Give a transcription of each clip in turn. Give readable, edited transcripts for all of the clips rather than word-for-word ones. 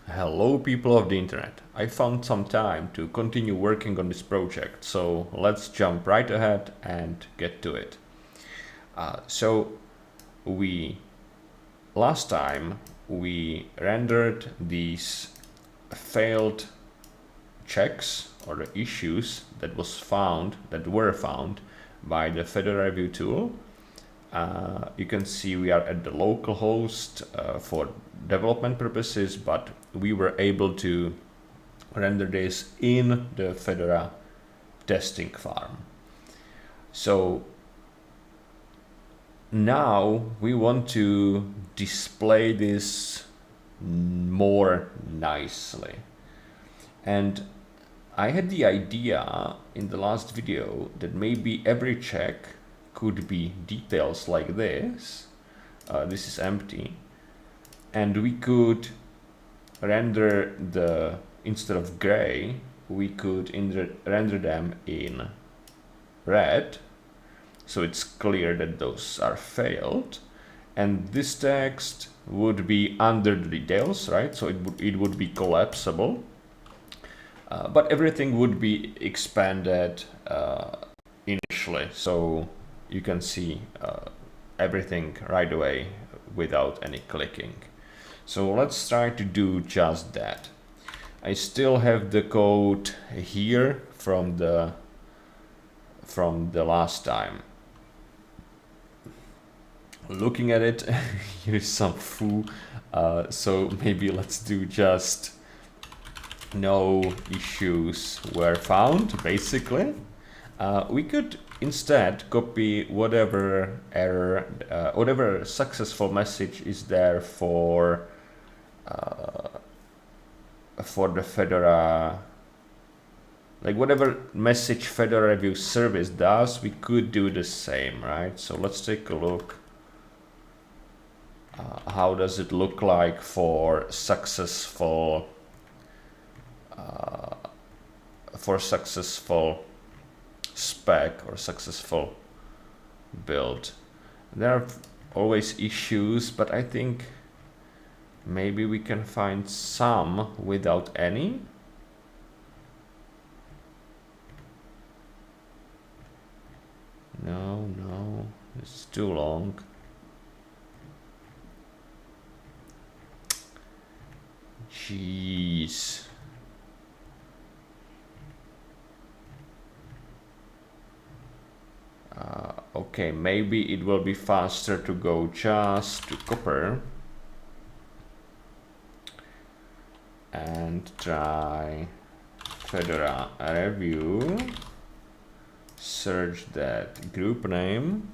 Hello people of the internet. I found some time to continue working on this project, so let's jump right ahead and get to it. So last time we rendered these failed checks or the issues that were found by the Fedora review tool. You can see we are at the local host for development purposes, but we were able to render this in the Fedora testing farm. So now we want to display this more nicely. And I had the idea in the last video that maybe every check could be details like this. This is empty. And we could render instead of gray, we could render them in red. So it's clear that those are failed. And this text would be under the details, right? So it would be collapsible. But everything would be expanded initially. So you can see everything right away without any clicking. So let's try to do just that. I still have the code here from the last time. Looking at it, here's some foo. So maybe let's do just no issues were found, basically. We could instead copy whatever error, whatever successful message is there for the Fedora, like whatever message Fedora review service does, we could do the same, right? So let's take a look. How does it look like for successful spec or successful build? There are always issues, but I think maybe we can find some without any. No, it's too long. Jeez. Okay, maybe it will be faster to go just to copper and try Fedora review, search that group name,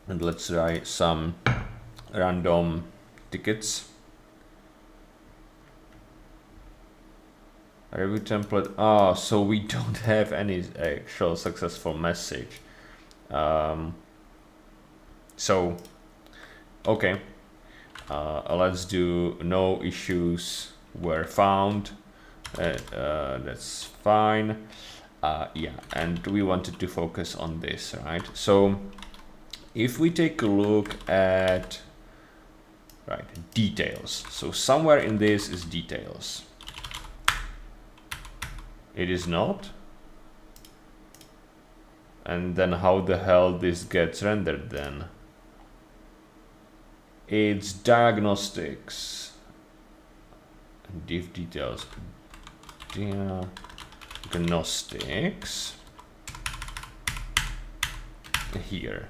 and let's try some random tickets. Review template. Oh, so we don't have any actual successful message. So, okay. Let's do no issues were found. That's fine. Yeah, and we wanted to focus on this, right? So, if we take a look at details. So somewhere in this is details. It is not. And then how the hell this gets rendered then? It's diagnostics. Div details. Diagnostics. Here.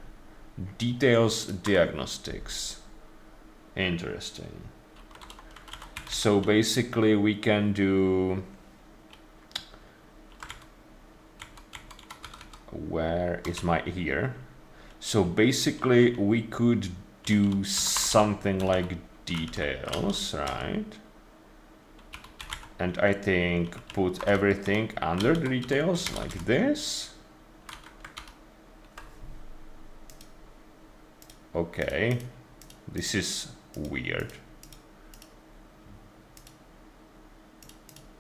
Details diagnostics. Interesting. So basically we can do, where is my here? So basically we could do something like details, right? And I think put everything under the details like this. Okay, this is weird.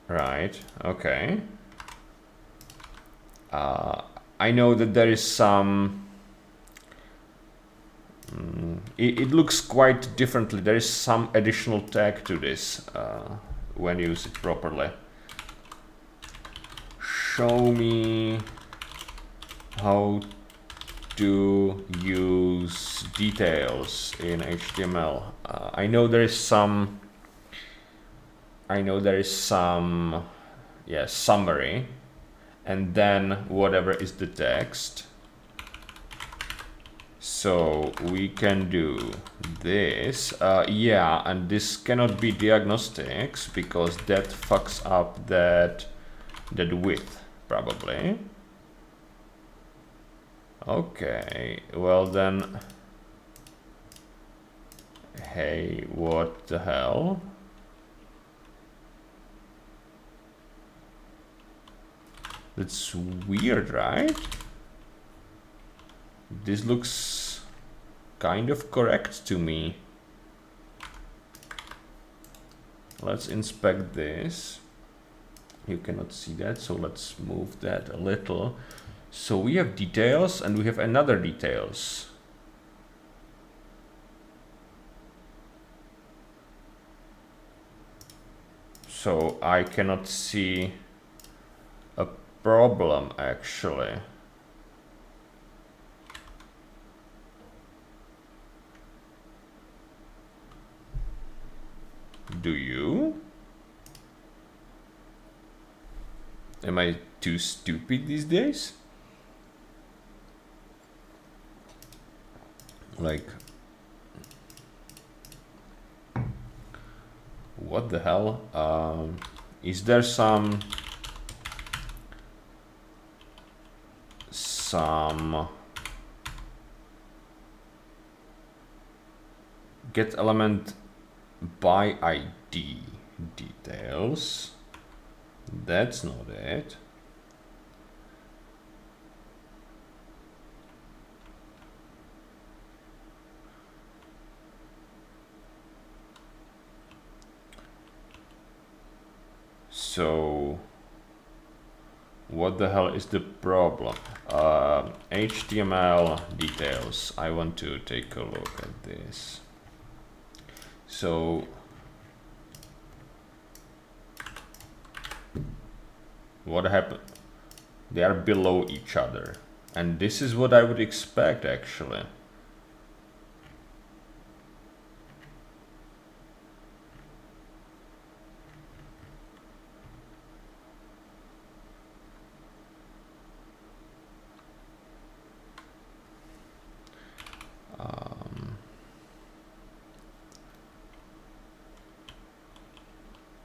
Right, okay. I know that there is some It looks quite differently. There is some additional tag to this when you use it properly. Show me how to use details in HTML. I know there is some. Yeah, summary, and then whatever is the text. So we can do this. Yeah, and this cannot be diagnostics because that fucks up that width probably. Okay, well then, hey, what the hell? That's weird, right? This looks kind of correct to me. Let's inspect this. You cannot see that, so let's move that a little. So we have details and we have another details. So I cannot see a problem actually. Do you? Am I too stupid these days? Like, what the hell? Is there some get element by ID details? That's not it. So what the hell is the problem? HTML details. I want to take a look at this. So what happened? They are below each other, and this is what I would expect actually.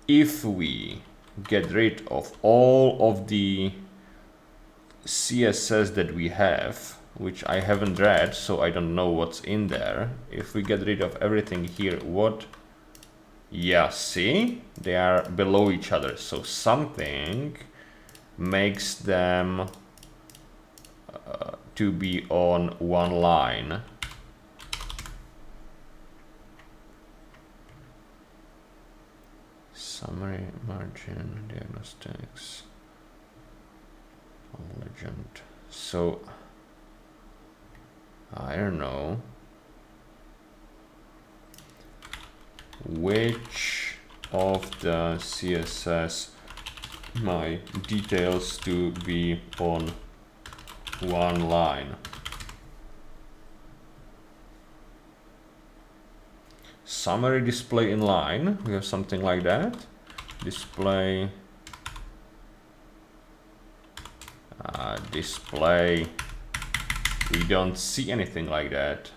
If we get rid of all of the CSS that we have, which I haven't read, so I don't know what's in there. If we get rid of everything here, what? Yeah, see? They are below each other, so something makes them to be on one line. Summary, margin, diagnostics, legend. So I don't know which of the CSS my details to be on one line. Summary display in line, we have something like that. Display, display, we don't see anything like that.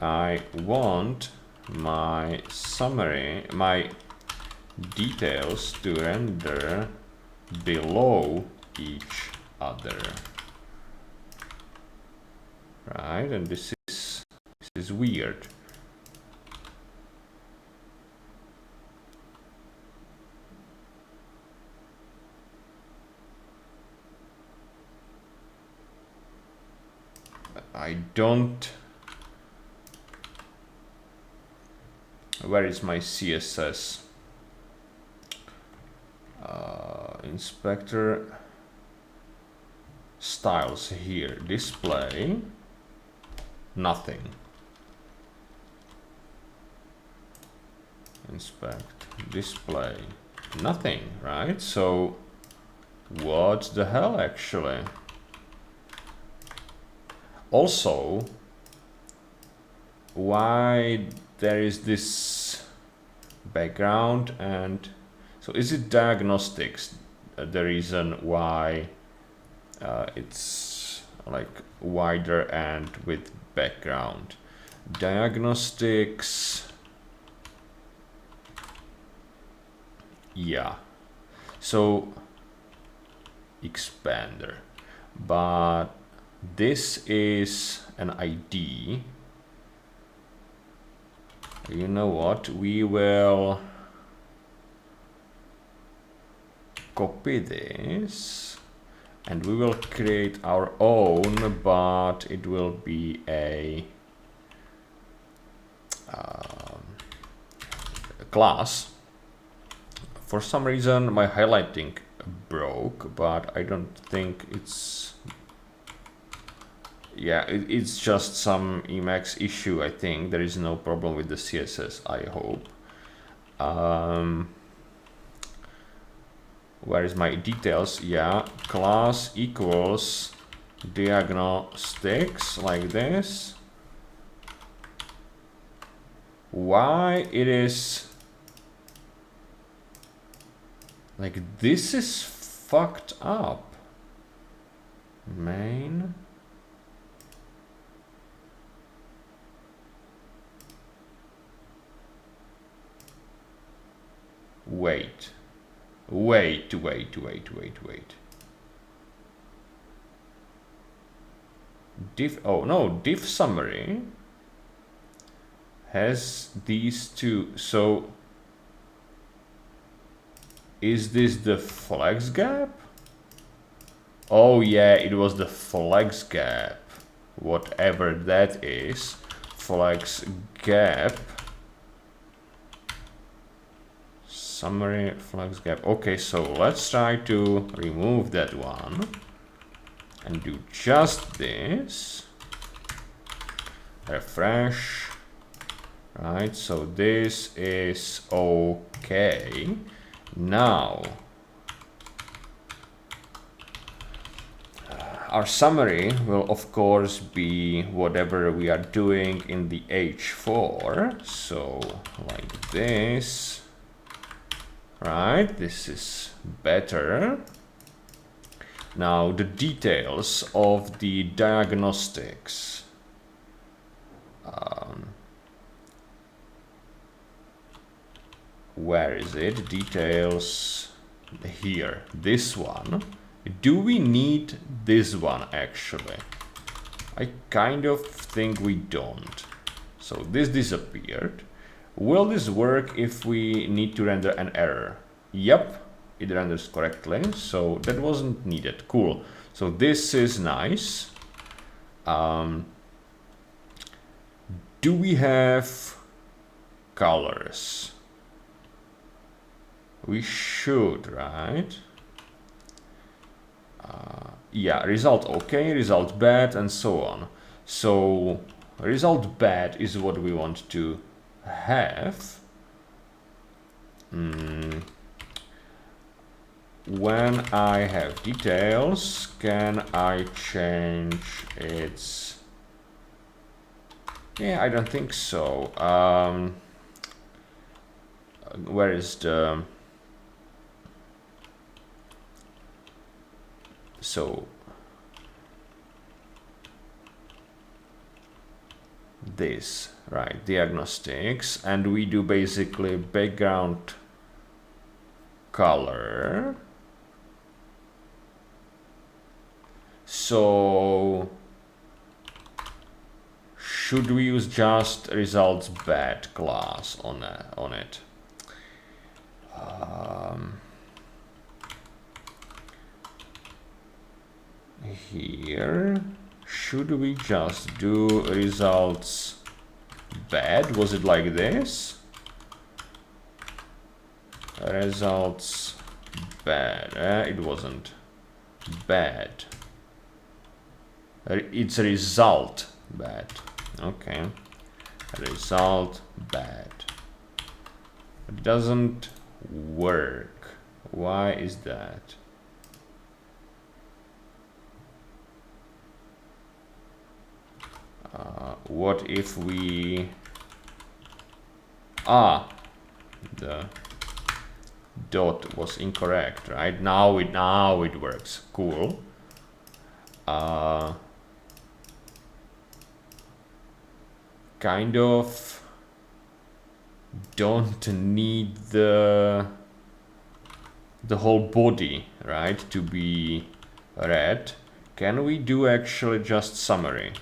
I want my summary, my details to render below each other, right? And this is weird. I don't. Where is my CSS? inspector styles here, display, nothing. Inspect, display, nothing, right? So what the hell actually? Also, why there is this background, and so is it diagnostics the reason why it's like wider and with background? Diagnostics, yeah, so expander, but this is an ID. You know what, we will copy this and we will create our own, but it will be a class. For some reason my highlighting broke, but I don't think it's, yeah, it's just some Emacs issue. I think there is no problem with the CSS, I hope. Where is my details? Yeah, class equals diagnostics, like this. Why it is like this is fucked up. Main. Wait. Div, oh no, div summary has these two. So is this the flex gap? Oh yeah, it was the flex gap. Whatever that is. Flex gap. Summary flex gap. Okay, so let's try to remove that one and do just this. Refresh. Right, so this is okay. Now our summary will of course be whatever we are doing in the H4. So like this. Right, this is better. Now the details of the diagnostics. Where is it? Details here. This one. Do we need this one actually? I kind of think we don't. So this disappeared. Will this work if we need to render an error? Yep, it renders correctly, so that wasn't needed. Cool. So this is nice. Do we have colors? We should, right? Yeah, result okay, result bad, and so on. So result bad is what we want to have. When I have details, can I change its? Yeah, I don't think so. Where is the? So this, right, diagnostics, and we do basically background color. So should we use just results bad class on it? Here, should we just do results bad? Was it like this? Results bad. It wasn't bad. It's a result bad. Okay. Result bad. It doesn't work. Why is that? What if we... the dot was incorrect, right? Now it works. Cool. Kind of don't need the whole body, right, to be red. Can we do actually just summary?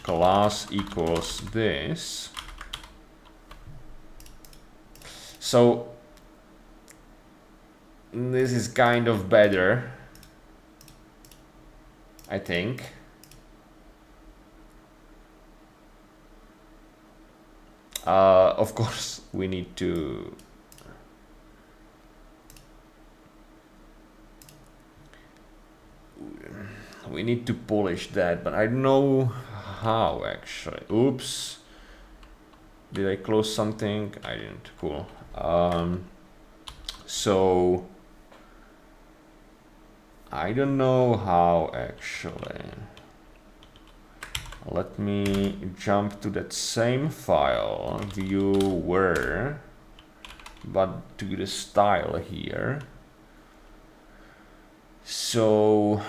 Class equals this. So this is kind of better, I think. Of course, we need to polish that, but I don't know how actually. Oops. Did I close something? I didn't. Cool. So I don't know how actually. Let me jump to that same file, viewer, but to the style here. So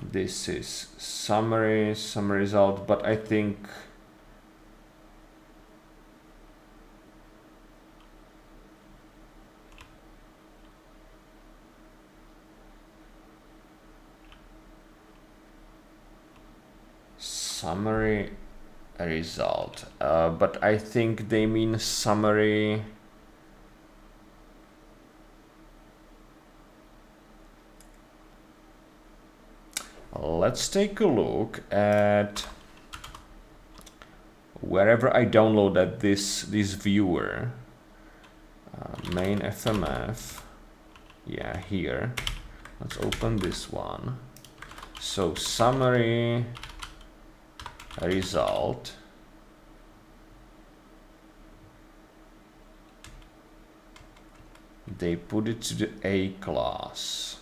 this is summary result, but I think summary result, but I think they mean summary. Let's take a look at wherever I downloaded this viewer, main FMF. Yeah, here. Let's open this one. So summary result. They put it to the A class.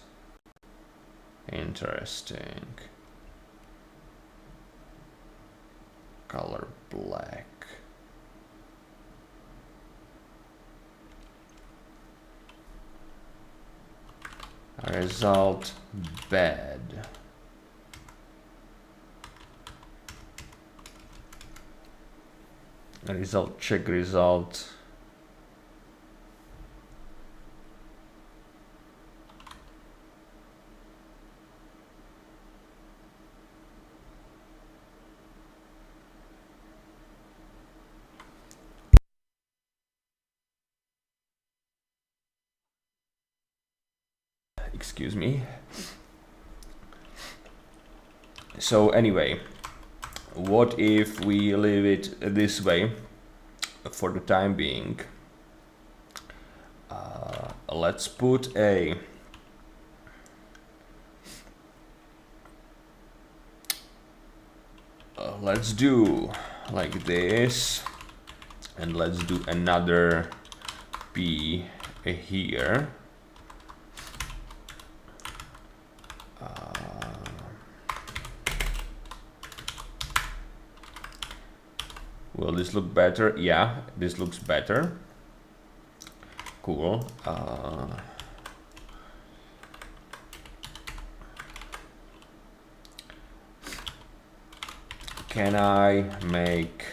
Interesting. Color black. Result bad. Result check result. Excuse me. So anyway, what if we leave it this way for the time being? Let's put a let's do like this, and let's do another P here. Will this look better? Yeah, this looks better. Cool. Can I make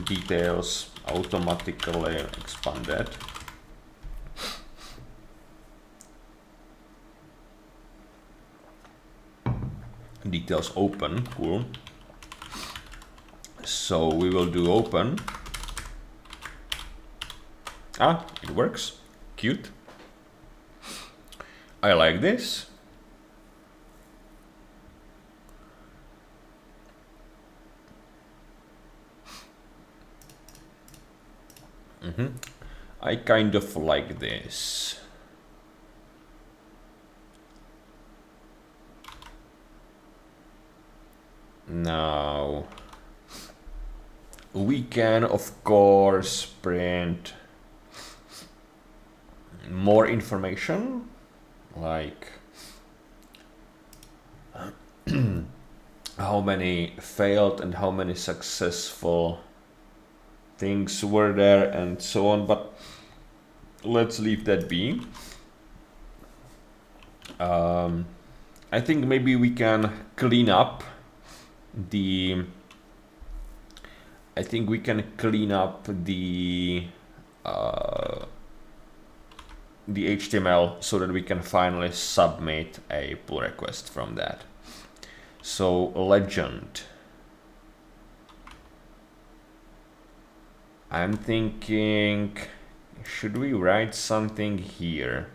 details automatically expanded? Details open, cool. So we will do open. Ah, it works. Cute. I like this. I kind of like this. Now we can of course print more information, like how many failed and how many successful things were there and so on, but let's leave that be. I think maybe we can clean up the HTML so that we can finally submit a pull request from that. So legend. I'm thinking, should we write something here?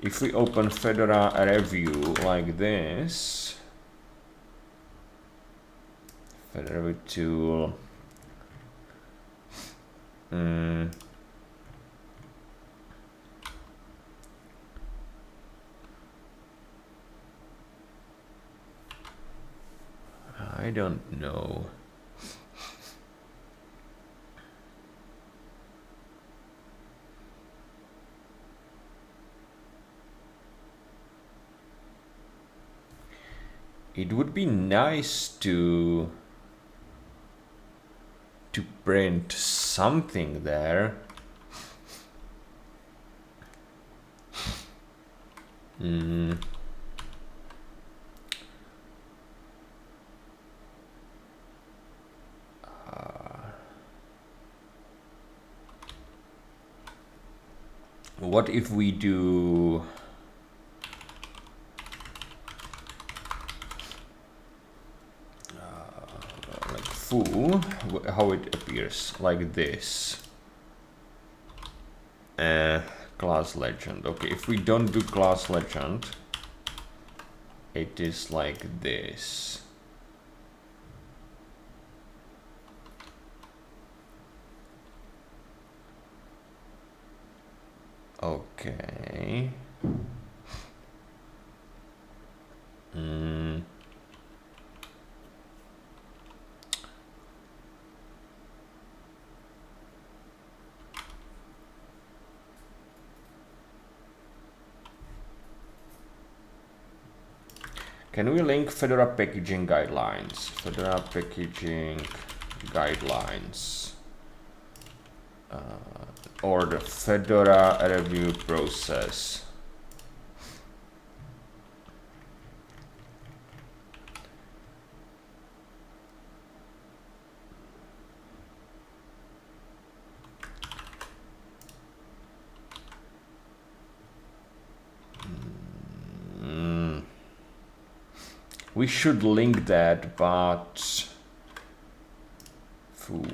If we open Fedora review like this, Fedora tool, I don't know. It would be nice to print something there. What if we do like foo, how it appears like this? Class legend. Okay, if we don't do class legend, it is like this. Okay. Can we link Fedora packaging guidelines? Fedora packaging guidelines. Or the Fedora review process. We should link that, but foo.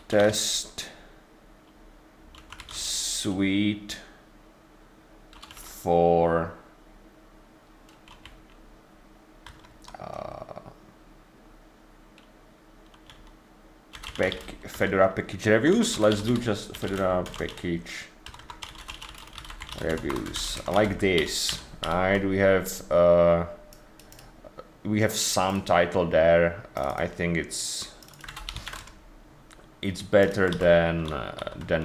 Test suite for Fedora package reviews. Let's do just Fedora package reviews like this. Right, we have some title there. I think it's better than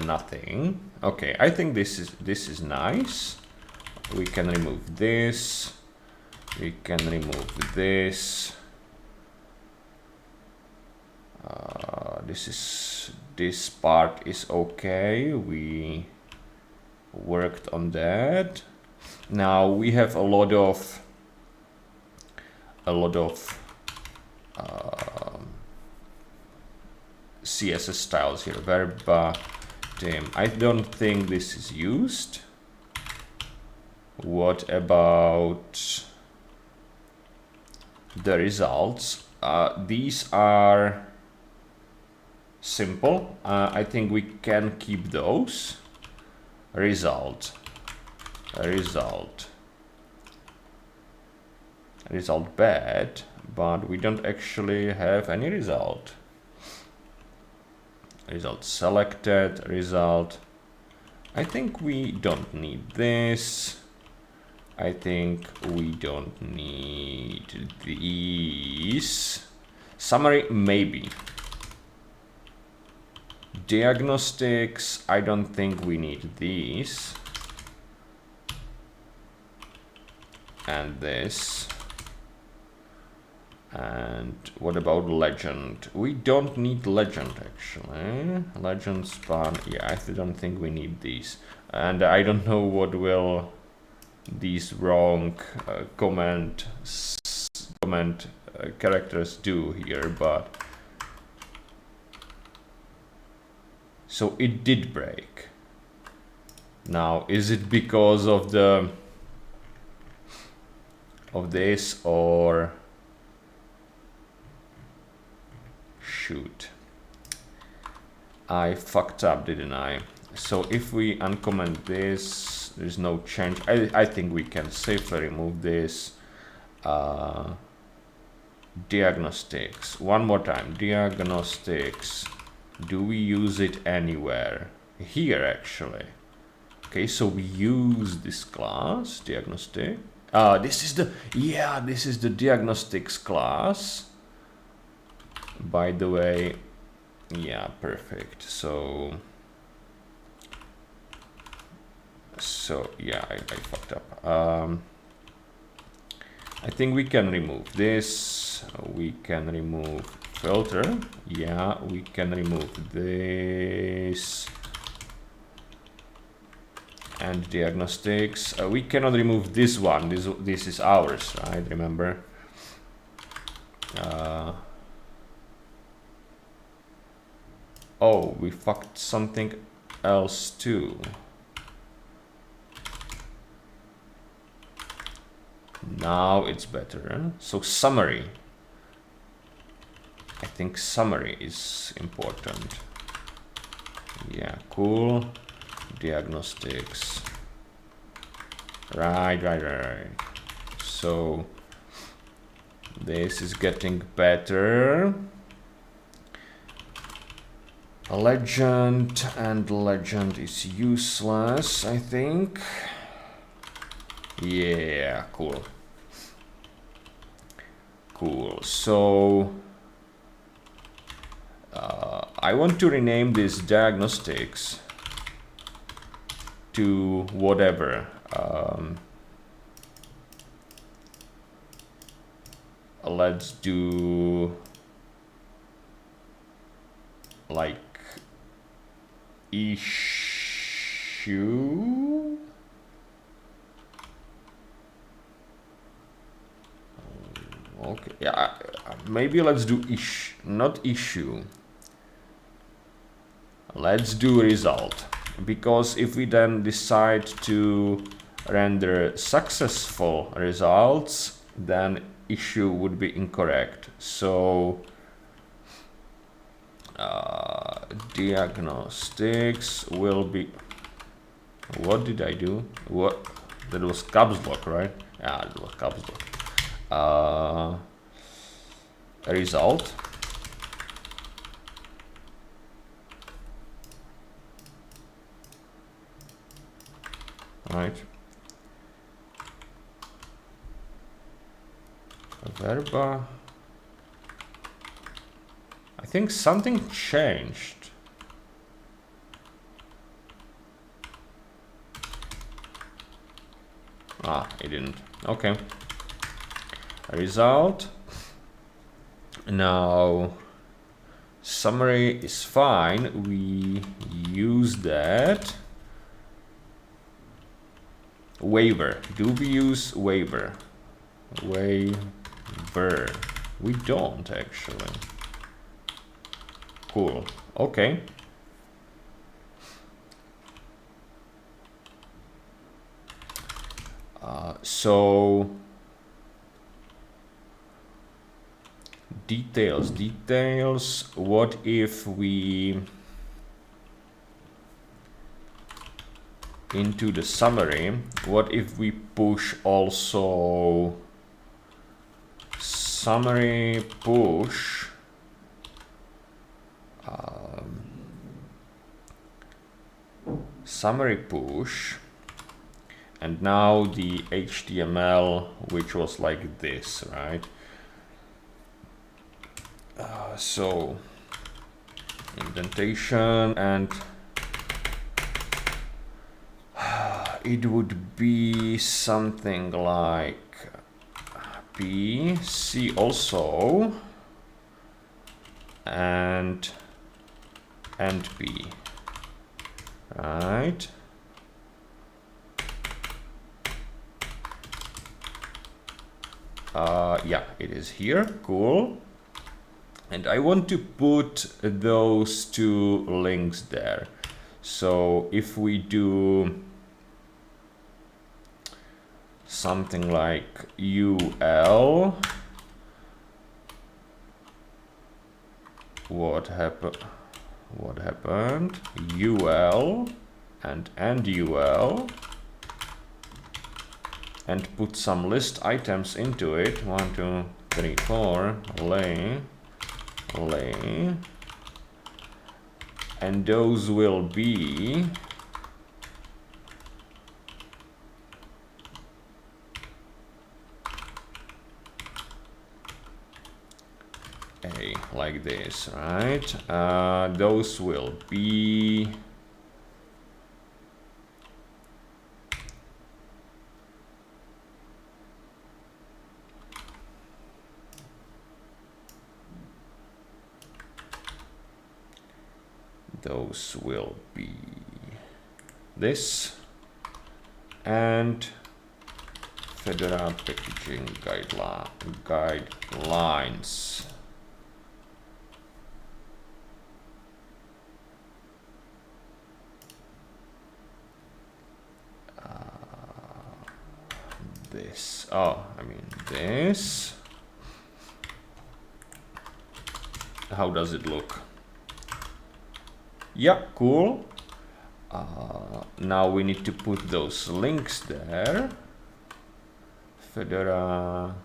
nothing. Okay, I think this is nice. We can remove this. We can remove this. This part is okay. We worked on that. Now we have a lot of CSS styles here. Verba Damn, I don't think this is used. What about the results? These are simple. I think we can keep those. Result bad, but we don't actually have any result. Result selected, result. I think we don't need this. I think we don't need these. Summary, maybe. Diagnostics, I don't think we need these. And this. And what about legend? We don't need legend actually. Legend span, yeah, I don't think we need these. And I don't know what will these wrong comment characters do here, but so it did break. Now, is it because of this, or shoot, I fucked up, didn't I? So if we uncomment this, there's no change. I think we can safely remove this. Diagnostics, one more time. Diagnostics, do we use it anywhere? Here actually. Okay, so we use this class, diagnostic. This is the diagnostics class. By the way, yeah, perfect. So yeah, I fucked up. I think we can remove this. We can remove filter. Yeah, we can remove this. And diagnostics. We cannot remove this one. This is ours, right? Remember? Oh, we fucked something else too. Now it's better. So summary. I think summary is important. Yeah, cool. Diagnostics. Right. So this is getting better. Legend, and legend is useless, I think. Yeah, cool. So I want to rename this diagnostics to whatever. Let's do like issue. Okay, yeah, maybe let's do not issue. Let's do result, because if we then decide to render successful results, then issue would be incorrect. So diagnostics will be, what did I do? What, that was caps lock, right? Yeah, it was caps lock. Result. Right. Verba. I think something changed. It didn't. Okay. Result. Now summary is fine. We use that. Waiver. Do we use waiver? Waiver. We don't actually. Cool. Okay. So details, what if we into the summary, what if we push also summary push and now the HTML, which was like this, right? So indentation, and it would be something like P, C also, and P, right? Yeah, it is here, cool. And I want to put those two links there. So if we do something like UL, what happened? UL and UL, and put some list items into it. 1, 2, 3, 4, lay, and those will be like this, right? Those will be this, and Fedora packaging guidelines. This, this. How does it look? Yeah, cool. Now we need to put those links there. Fedora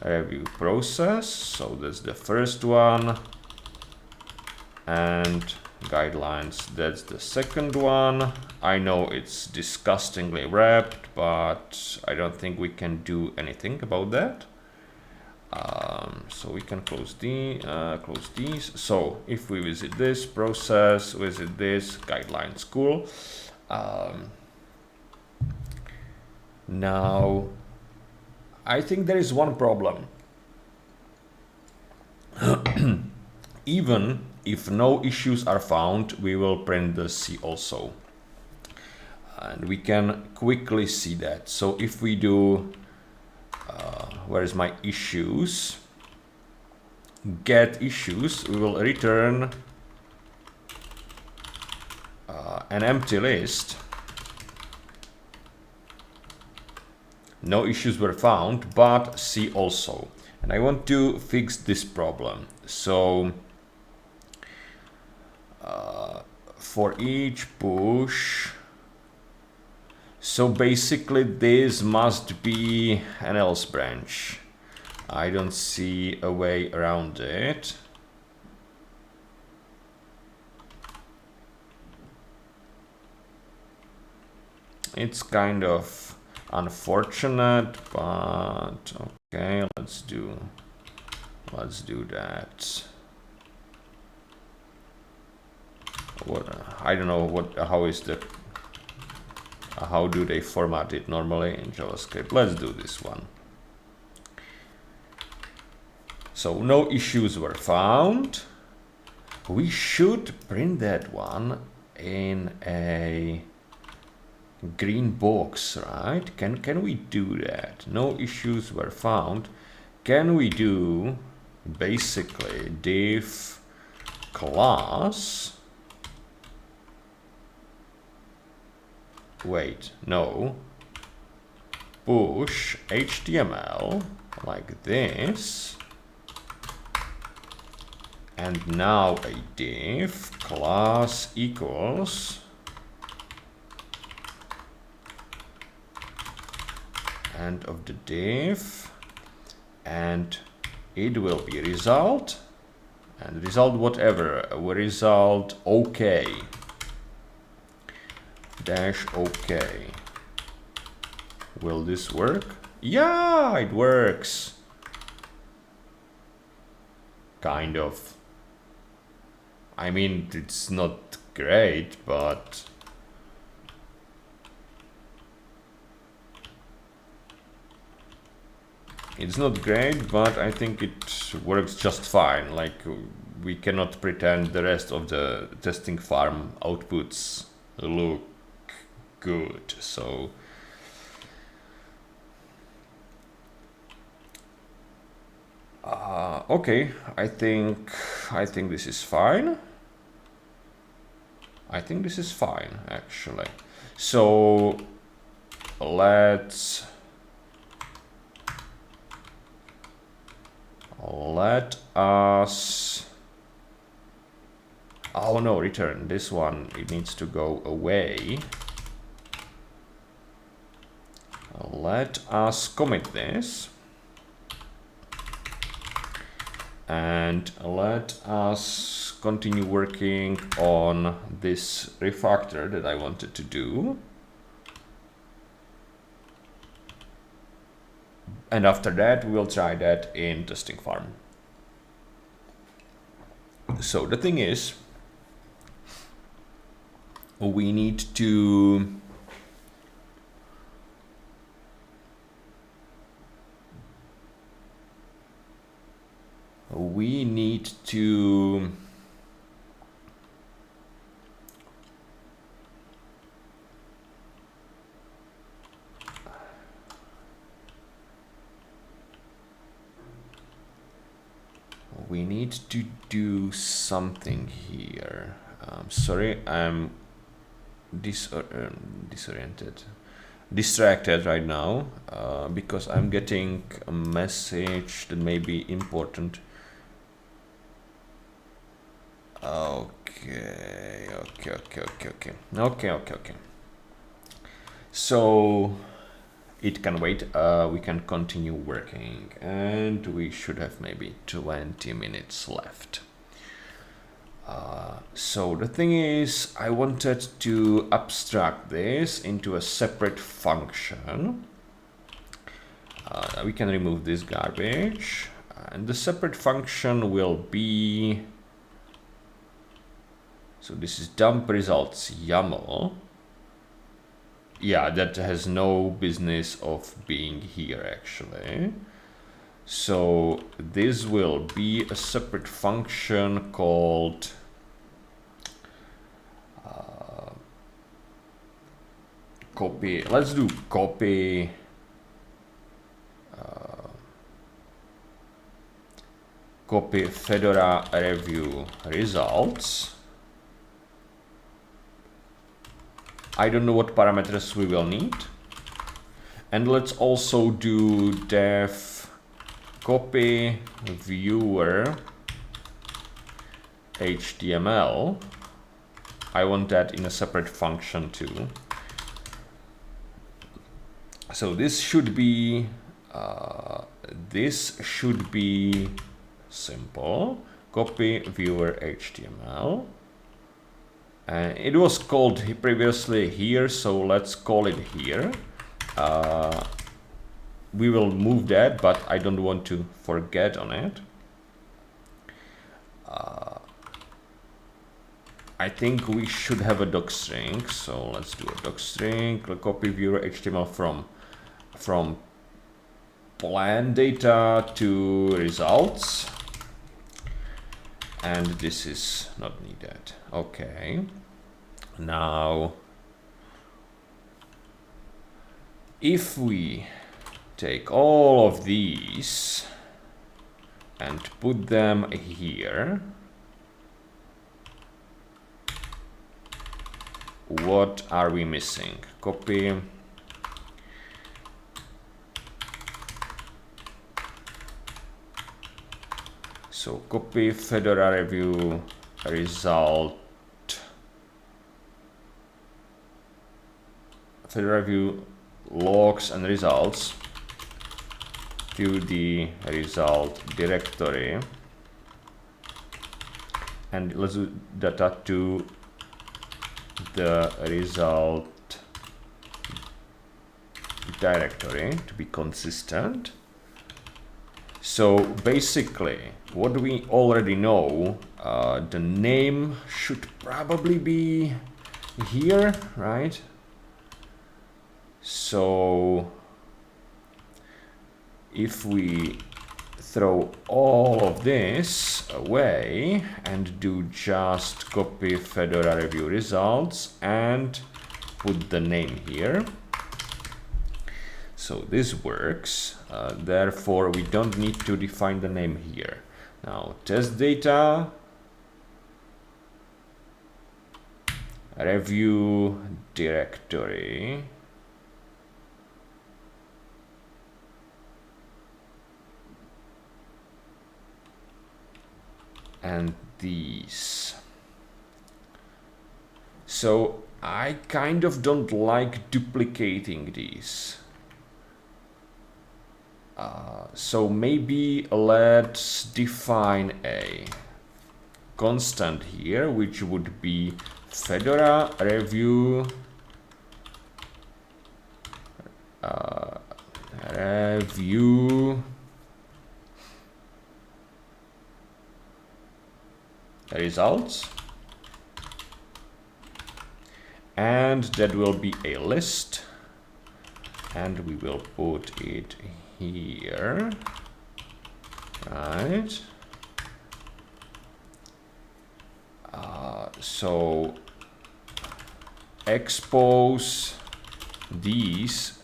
review process, so that's the first one, and guidelines, that's the second one. I know it's disgustingly wrapped, but I don't think we can do anything about that. So we can close these. So if we visit this process, visit this guidelines, cool. Now I think there is one problem. Even if no issues are found, we will print the C also, and we can quickly see that. So if we do where is my issues, get issues, we will return an empty list. No issues were found, but C also. And I want to fix this problem. So for each push, so basically this must be an else branch. I don't see a way around it. It's kind of unfortunate, but okay, let's do that. What, I don't know how do they format it normally in JavaScript. Let's do this one. So no issues were found. We should print that one in a green box, right? Can we do that? No issues were found. Can we do basically div class? Wait, no. push HTML like this, and now a div class equals end of the div, and it will be result, and result whatever, result OK dash OK. Will this work? Yeah, it works. Kind of. I mean, it's not great, but it's not great, but I think it works just fine. Like, we cannot pretend the rest of the testing farm outputs look good. So okay, I think this is fine. I think this is fine, actually. So let us, oh no, return this one, it needs to go away. Let us commit this, and let us continue working on this refactor that I wanted to do. And after that, we'll try that in testing farm. So the thing is, we need to do something here. Sorry, I'm distracted right now because I'm getting a message that may be important. Okay. So it can wait. We can continue working, and we should have maybe 20 minutes left. So the thing is, I wanted to abstract this into a separate function. We can remove this garbage, and the separate function will be, so this is dump results YAML. Yeah, that has no business of being here actually. So this will be a separate function called copy. Let's do copy copy Fedora review results. I don't know what parameters we will need. And let's also do def copy viewer HTML. I want that in a separate function too. So this should be simple. Copy viewer HTML. It was called previously here, so let's call it here. We will move that, but I don't want to forget on it. I think we should have a docstring, so let's do a docstring. Copy viewer HTML from plan data to results. And this is not needed. Okay. Now, if we take all of these and put them here, what are we missing? Copy So copy Fedora review result, Fedora review logs and results to the result directory, and let's do data to the result directory to be consistent. So basically what we already know, the name should probably be here, right? So if we throw all of this away and do just copy Fedora review results and put the name here, so this works. Therefore we don't need to define the name here. Now test data, review directory, and these. So I kind of don't like duplicating these. So maybe let's define a constant here, which would be Fedora review results, and that will be a list, and we will put it here, right? So expose these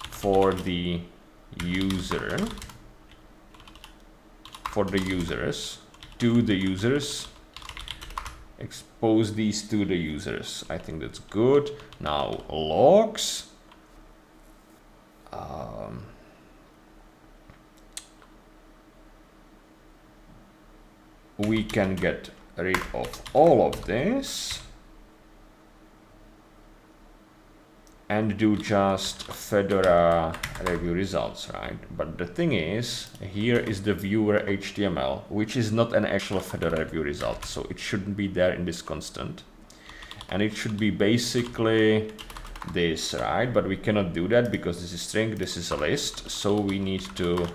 for the user, to the users, expose these to the users. I think that's good. Now logs, we can get rid of all of this and do just Fedora review results, right? But the thing is, here is the viewer HTML, which is not an actual Fedora review result, so it shouldn't be there in this constant, and it should be basically this, right? But we cannot do that because this is string, this is a list, so we need to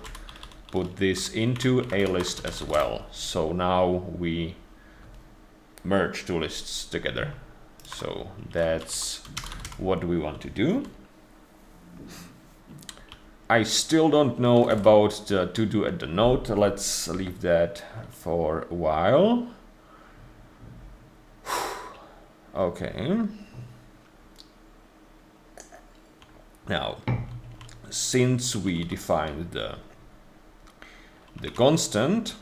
put this into a list as well. So now we merge two lists together. So that's what we want to do. I still don't know about the to do at the node. Let's leave that for a while. Okay. Now, since we defined the constant,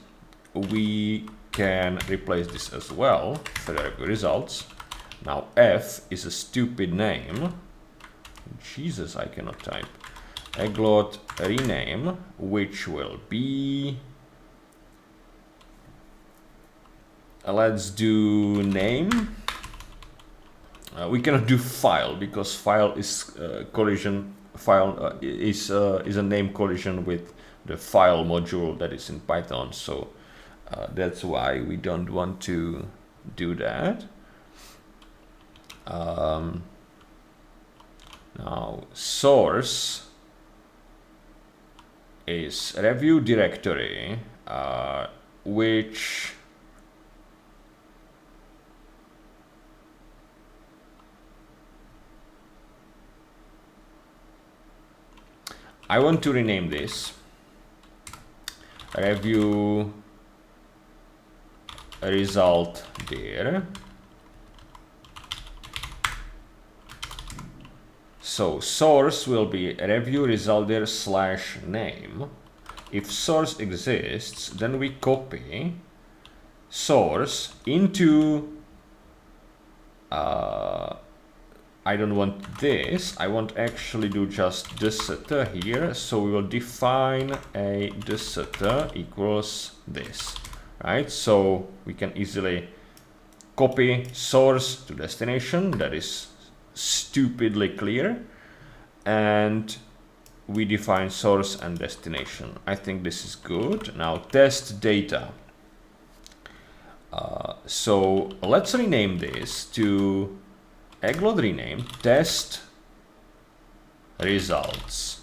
we can replace this as well, Fedora results. Now f is a stupid name. Jesus, I cannot type. Egglot rename, which will be, let's do name. We cannot do file because file is collision. File is a name collision with the file module that is in Python. So that's why we don't want to do that. Now source is review directory, which I want to rename this review result there. So source will be review result there slash name. If source exists, then we copy source into I don't want this. I want actually do just dsetter here. So we will define a dsetter equals this. right? So we can easily copy source to destination. That is stupidly clear. And we define source and destination. I think this is good. Now test data. So let's rename this to egglot rename test results.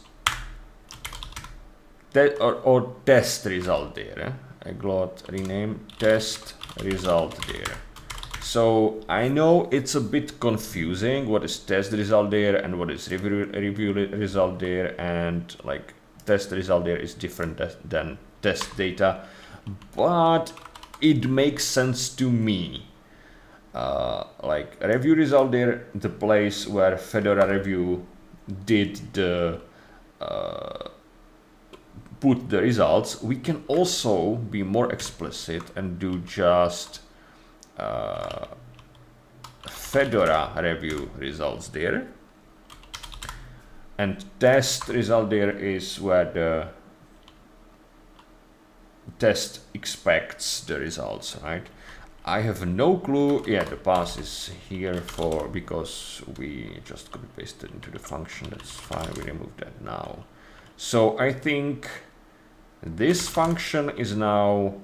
Or test result there. Egglot rename test result there. So I know it's a bit confusing what is test result there and what is review result there, and like test result there is different than test data, but it makes sense to me. Like review result there, the place where Fedora review did the put the results, we can also be more explicit and do just Fedora review results there, and test result there is where the test expects the results, right? I have no clue. Yeah, the pass is here for because we just copy pasted into the function. That's fine. We remove that now. So I think this function is now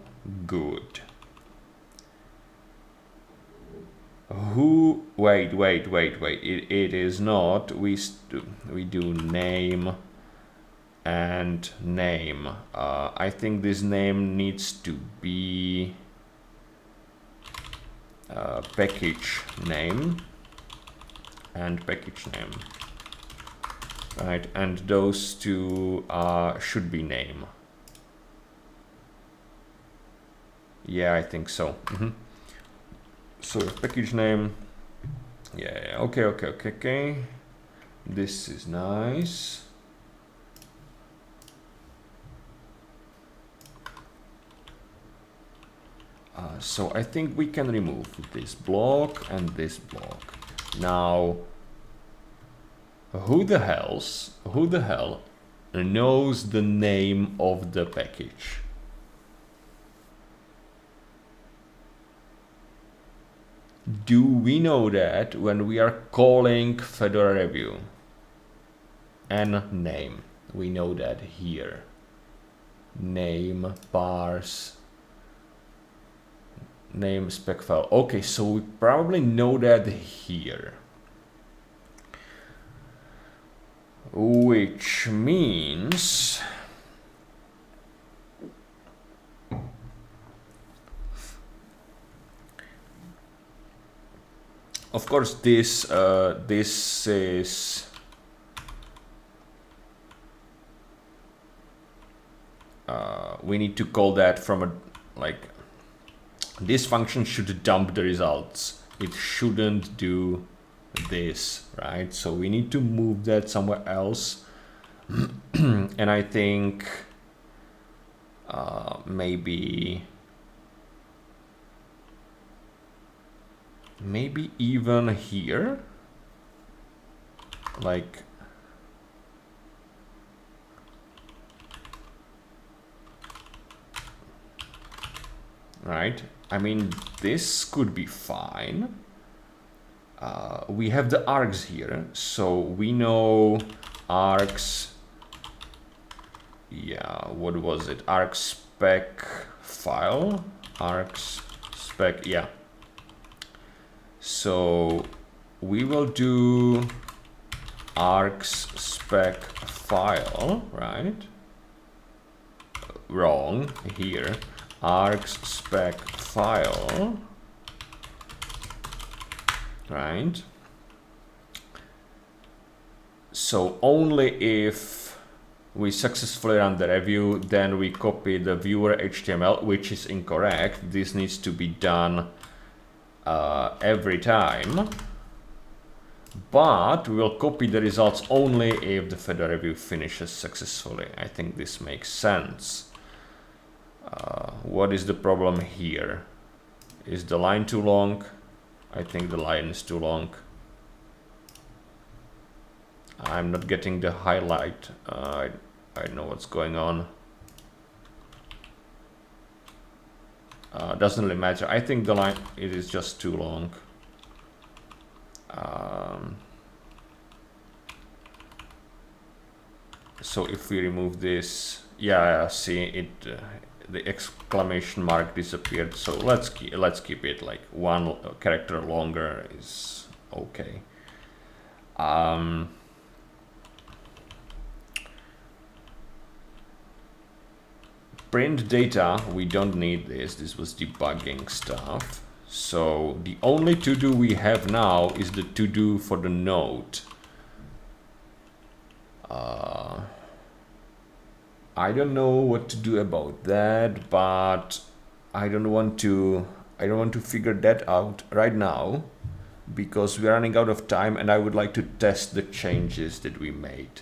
good. Wait, it is not. We do name and name. I think this name needs to be package name and package name, right? And those two should be name. Yeah, I think so. So package name, yeah, okay. This is nice. So I think we can remove this block and this block. Now, who the hell knows the name of the package? Do we know that when we are calling Fedora review and name? We know that here. Name parse name spec file. Okay, so we probably know that here. Which means of course this is we need to call that from a like this function should dump the results. It shouldn't do this, right? So we need to move that somewhere else. And I think maybe even here, like right? I mean, this could be fine. We have the args here, so we know args. Yeah, what was it? Arg spec file, args spec. Yeah. So we will do args spec file, right? Wrong here. Args spec file, right? So only if we successfully run the review, then we copy the viewer HTML, which is incorrect. This needs to be done every time, but we will copy the results only if the Fedora review finishes successfully. I think this makes sense. What is the problem here? Is the line too long? I think the line is too long. I'm not getting the highlight. I know what's going on. Doesn't really matter. I think the line, it is just too long. So if we remove this, yeah, see it, the exclamation mark disappeared. So let's keep it like one character longer is okay. Print data, we don't need this. This was debugging stuff. So the only to-do we have now is the to-do for the node. I don't know what to do about that, but I don't want to figure that out right now because we're running out of time and I would like to test the changes that we made.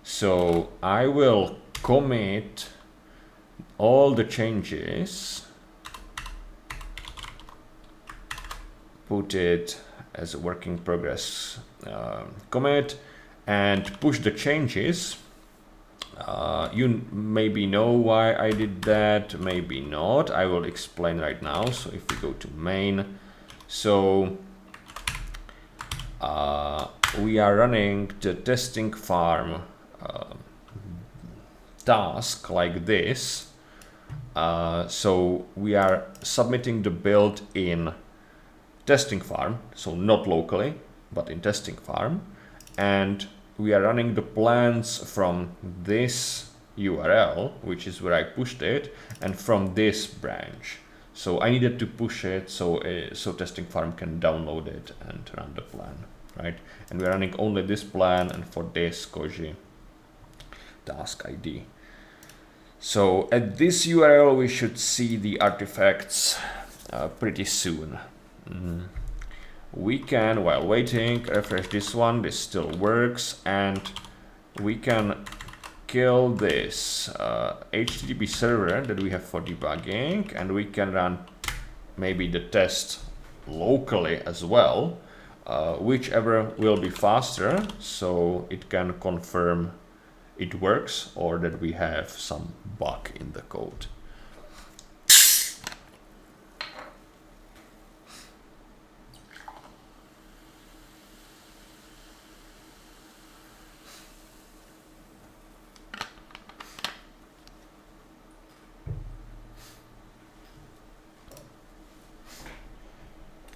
So I will commit all the changes, put it as a work in progress commit, and push the changes. You maybe know why I did that, maybe not. I will explain right now. So if we go to main, so we are running the testing farm task like this. So we are submitting the build in testing farm, so not locally, but in testing farm, and we are running the plans from this URL, which is where I pushed it, and from this branch. So I needed to push it so testing farm can download it and run the plan, right? And we're running only this plan and for this Koji task ID. So at this URL we should see the artifacts pretty soon. We can, while waiting, refresh this one. This still works, and we can kill this HTTP server that we have for debugging, and we can run maybe the test locally as well, whichever will be faster, so it can confirm it works or that we have some bug in the code.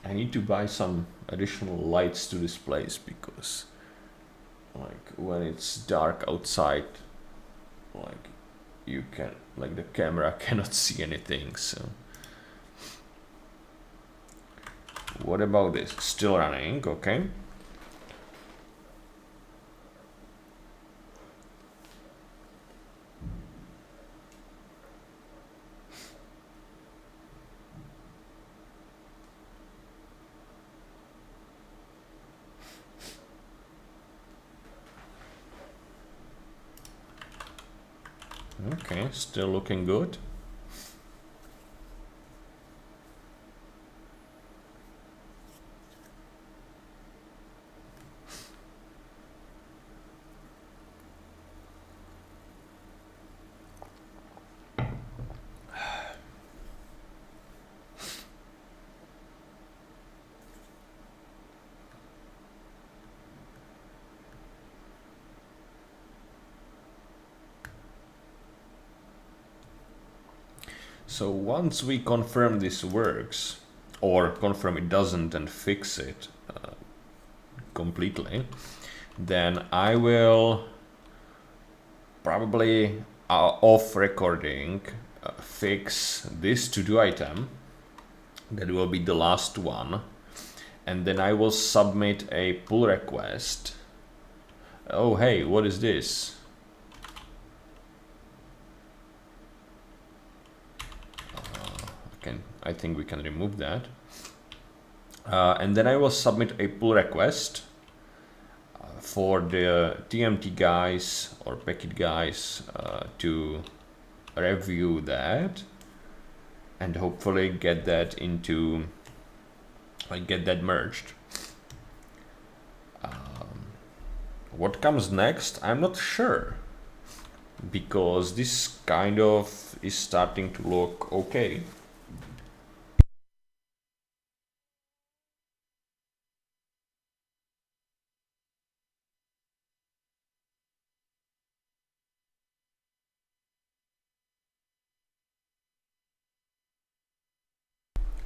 I need to buy some additional lights to this place because like when it's dark outside, like you can, like the camera cannot see anything. So what about this? Still running, okay. Okay, still looking good. So once we confirm this works, or confirm it doesn't and fix it completely, then I will probably off recording fix this to-do item. That will be the last one, and then I will submit a pull request. Oh hey, what is this? I think we can remove that. And then I will submit a pull request for the TMT guys or Packet guys to review that and hopefully get that into, get that merged. What comes next? I'm not sure, because this kind of is starting to look okay.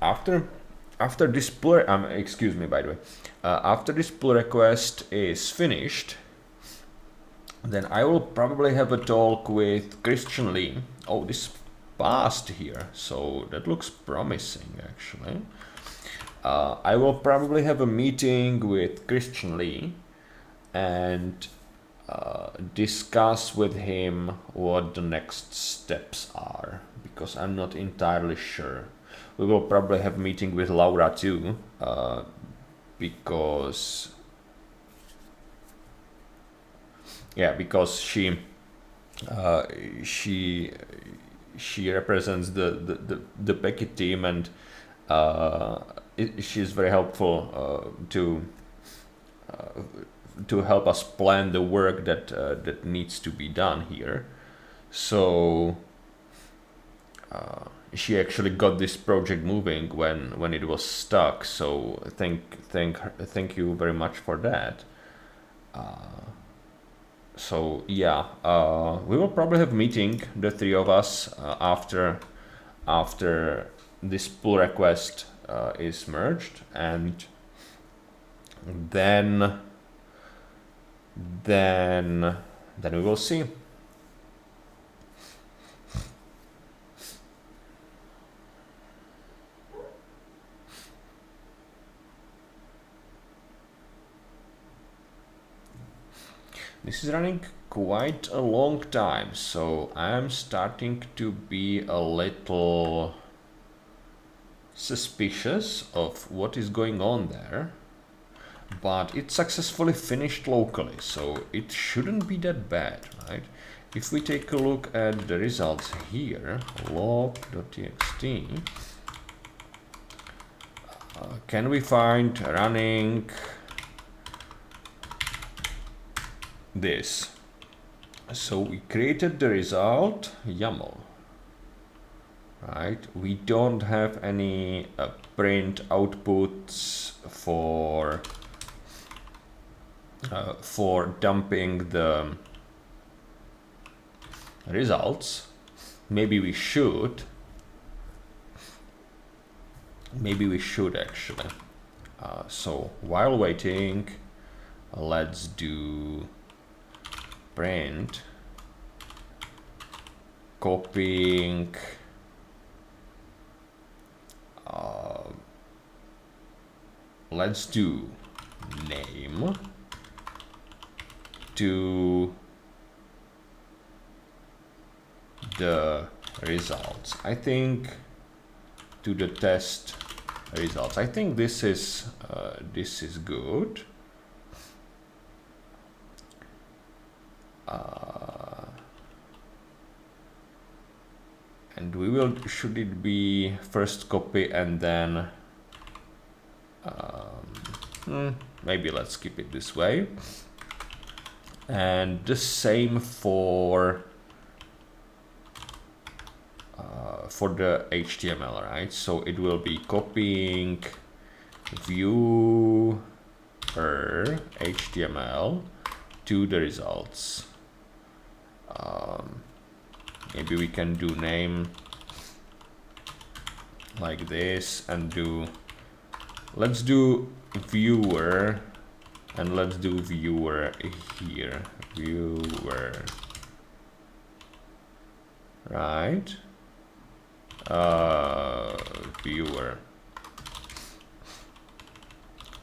after this pull, excuse me, by the way, after this pull request is finished, then I will probably have a talk with Christian Lee. Oh, this passed here, so that looks promising actually. I will probably have a meeting with Christian Lee and discuss with him what the next steps are, because I'm not entirely sure. We will probably have a meeting with Laura too, because she represents the Beckett team, and she's very helpful to help us plan the work that needs to be done here. So she actually got this project moving when it was stuck. So thank you very much for that. So yeah, we will probably have a meeting, the three of us, after this pull request is merged, and then we will see. This is running quite a long time, so I'm starting to be a little suspicious of what is going on there. But it successfully finished locally, so it shouldn't be that bad, right? If we take a look at the results here, log.txt, can we find running this? So we created the result YAML, right? We don't have any print outputs for dumping the results. Maybe we should actually. So while waiting, let's do print copying let's do name to the results. I think to the test results. I think this is good. And we will, should it be first copy and then maybe let's keep it this way. And the same for the HTML, right? So it will be copying viewer HTML to the results. Maybe we can do name like this and let's do viewer, and let's do viewer here, viewer, right?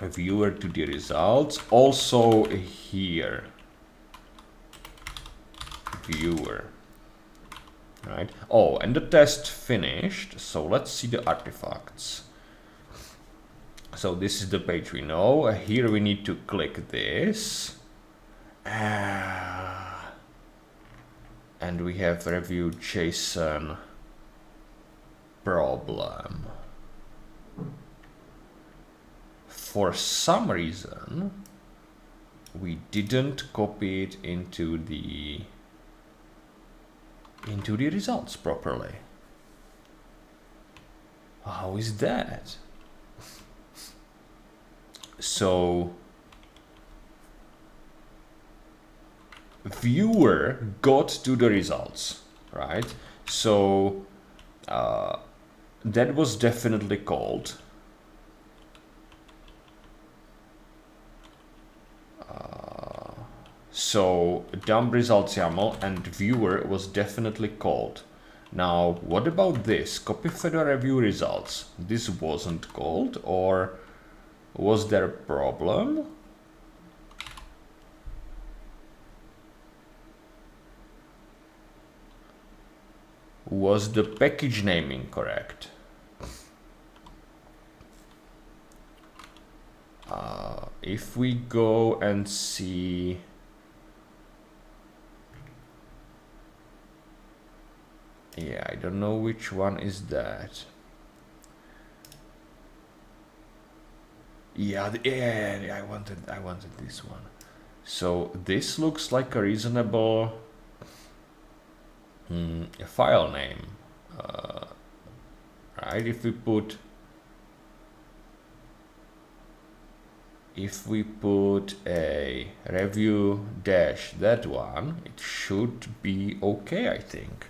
Viewer to the results, also here, viewer, right? Oh, and the test finished, so let's see the artifacts. So this is the page we know. Here we need to click this. And we have review JSON problem. For some reason, we didn't copy it into the results properly. How is that? So viewer got to the results, right? So that was definitely called. So dump results YAML and viewer was definitely called. Now, what about this? Copy Fedora view results. This wasn't called, or was there a problem? Was the package name incorrect? If we go and see, yeah, I don't know which one is that. Yeah, I wanted this one. So this looks like a reasonable file name, right? If we put a review dash that one, it should be okay, I think.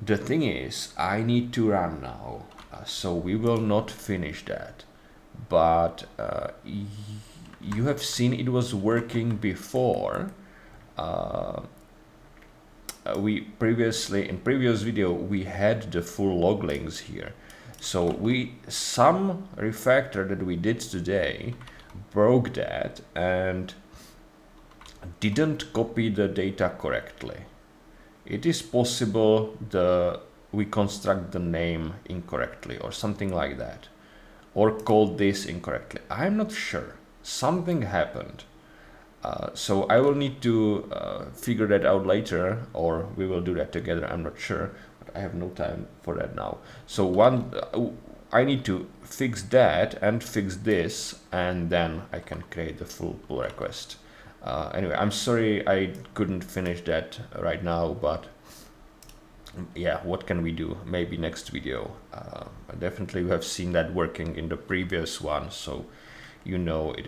The thing is, I need to run now, so we will not finish that. But you have seen it was working before. In previous video we had the full log links here, so some refactor that we did today broke that and didn't copy the data correctly. It is possible we construct the name incorrectly or something like that, or called this incorrectly. I'm not sure. Something happened. So I will need to figure that out later, or we will do that together. I'm not sure, but I have no time for that now. So I need to fix that and fix this, and then I can create the full pull request. Anyway, I'm sorry I couldn't finish that right now, but yeah, what can we do? Maybe next video. Definitely we have seen that working in the previous one, so you know it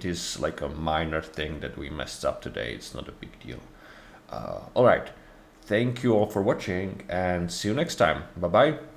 is like a minor thing that we messed up today. It's not a big deal. All right, thank you all for watching and see you next time. Bye bye.